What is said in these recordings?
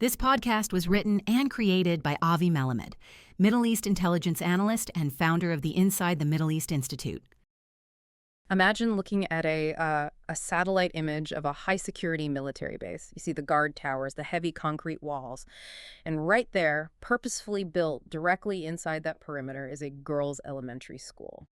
This podcast was written and created by Avi Melamed, Middle East intelligence analyst and founder of the Inside the Middle East Institute. Imagine looking at a satellite image of a high-security military base. You see the guard towers, the heavy concrete walls, and right there, purposefully built directly inside that perimeter, is a girls' elementary school.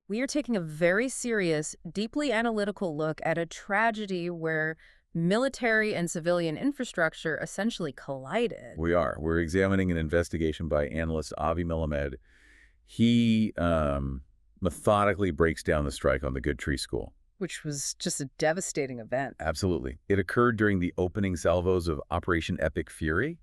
We are taking a very serious, deeply analytical look at a tragedy where military and civilian infrastructure essentially collided. We are. We're examining an investigation by analyst Avi Melamed. He methodically breaks down the strike on the Good Tree School. Which was just a devastating event. Absolutely. It occurred during the opening salvos of Operation Epic Fury.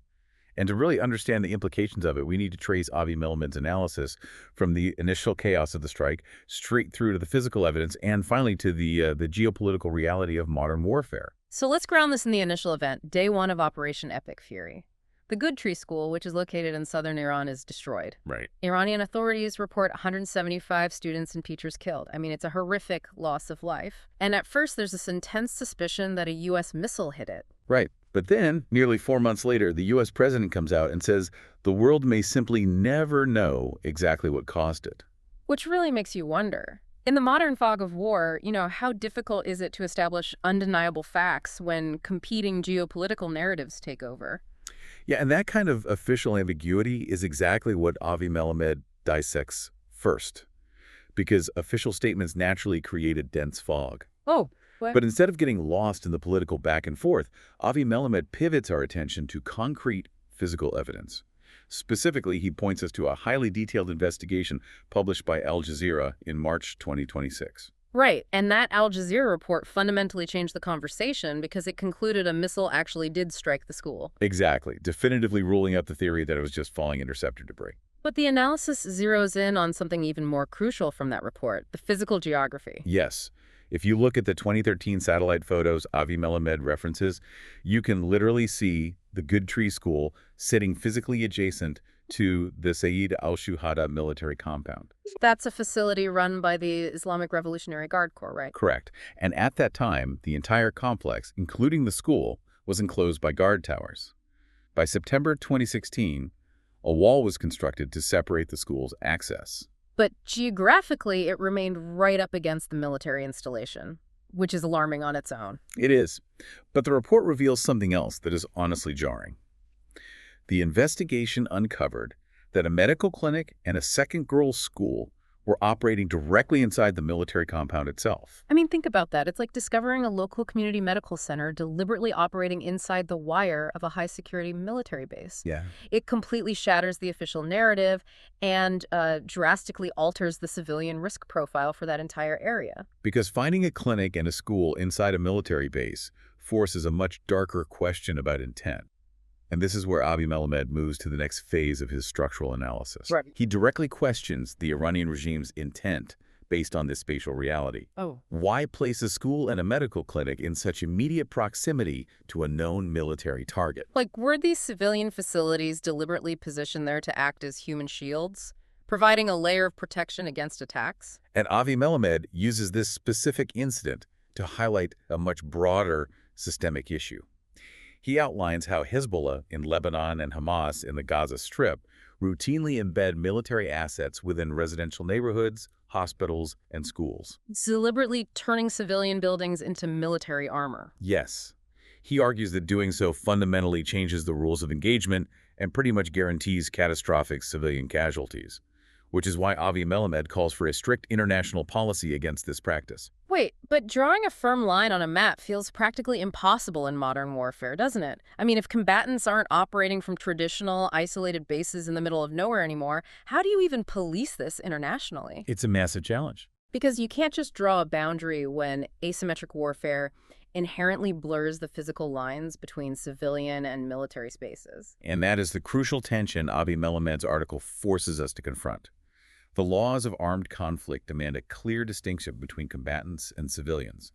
And to really understand the implications of it, we need to trace Avi Melamed's analysis from the initial chaos of the strike straight through to the physical evidence and finally to the geopolitical reality of modern warfare. So let's ground this in the initial event, day one of Operation Epic Fury. The Good Tree School, which is located in southern Iran, is destroyed. Right. Iranian authorities report 175 students and teachers killed. I mean, it's a horrific loss of life. And at first, there's this intense suspicion that a U.S. missile hit it. Right. But then, nearly 4 months later, the U.S. president comes out and says the world may simply never know exactly what caused it. Which really makes you wonder. In the modern fog of war, how difficult is it to establish undeniable facts when competing geopolitical narratives take over? Yeah, and that kind of official ambiguity is exactly what Avi Melamed dissects first, because official statements naturally create a dense fog. Oh, what? But instead of getting lost in the political back and forth, Avi Melamed pivots our attention to concrete physical evidence. Specifically, he points us to a highly detailed investigation published by Al Jazeera in March 2026. Right, and that Al Jazeera report fundamentally changed the conversation because it concluded a missile actually did strike the school. Exactly, definitively ruling out the theory that it was just falling interceptor debris. But the analysis zeroes in on something even more crucial from that report, the physical geography. Yes. If you look at the 2013 satellite photos Avi Melamed references, you can literally see the Good Tree School sitting physically adjacent to the Sayyid al-Shuhada military compound. That's a facility run by the Islamic Revolutionary Guard Corps, right? Correct. And at that time, the entire complex, including the school, was enclosed by guard towers. By September 2016, a wall was constructed to separate the school's access. But geographically, it remained right up against the military installation, which is alarming on its own. It is. But the report reveals something else that is honestly jarring. The investigation uncovered that a medical clinic and a second girls' school were operating directly inside the military compound itself. I mean, think about that. It's like discovering a local community medical center deliberately operating inside the wire of a high-security military base. Yeah. It completely shatters the official narrative and drastically alters the civilian risk profile for that entire area. Because finding a clinic and a school inside a military base forces a much darker question about intent. And this is where Avi Melamed moves to the next phase of his structural analysis. Right. He directly questions the Iranian regime's intent based on this spatial reality. Oh. Why place a school and a medical clinic in such immediate proximity to a known military target? Like, were these civilian facilities deliberately positioned there to act as human shields, providing a layer of protection against attacks? And Avi Melamed uses this specific incident to highlight a much broader systemic issue. He outlines how Hezbollah in Lebanon and Hamas in the Gaza Strip routinely embed military assets within residential neighborhoods, hospitals, and schools. Deliberately turning civilian buildings into military armor. Yes. He argues that doing so fundamentally changes the rules of engagement and pretty much guarantees catastrophic civilian casualties, which is why Avi Melamed calls for a strict international policy against this practice. Wait, but drawing a firm line on a map feels practically impossible in modern warfare, doesn't it? I mean, if combatants aren't operating from traditional, isolated bases in the middle of nowhere anymore, how do you even police this internationally? It's a massive challenge. Because you can't just draw a boundary when asymmetric warfare inherently blurs the physical lines between civilian and military spaces. And that is the crucial tension Avi Melamed's article forces us to confront. The laws of armed conflict demand a clear distinction between combatants and civilians.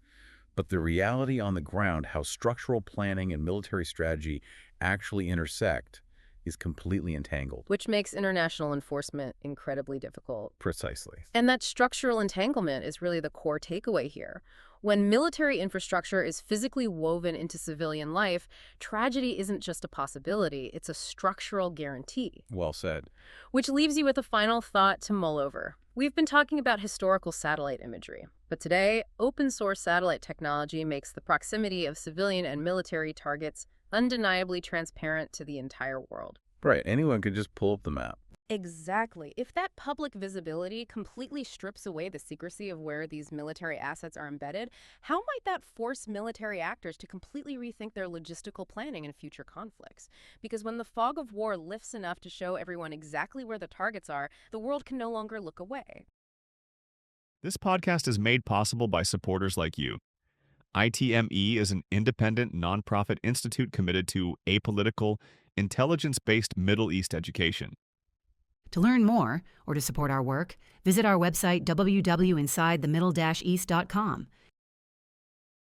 But the reality on the ground, how structural planning and military strategy actually intersect, is completely entangled. Which makes international enforcement incredibly difficult. Precisely. And that structural entanglement is really the core takeaway here. When military infrastructure is physically woven into civilian life, tragedy isn't just a possibility, it's a structural guarantee. Well said. Which leaves you with a final thought to mull over. We've been talking about historical satellite imagery, but today, open source satellite technology makes the proximity of civilian and military targets undeniably transparent to the entire world. Right. Anyone could just pull up the map. Exactly. If that public visibility completely strips away the secrecy of where these military assets are embedded, how might that force military actors to completely rethink their logistical planning in future conflicts? Because when the fog of war lifts enough to show everyone exactly where the targets are, the world can no longer look away. This podcast is made possible by supporters like you. ITME is an independent, nonprofit institute committed to apolitical, intelligence-based Middle East education. To learn more or to support our work, visit our website www.insidethemiddle-east.com.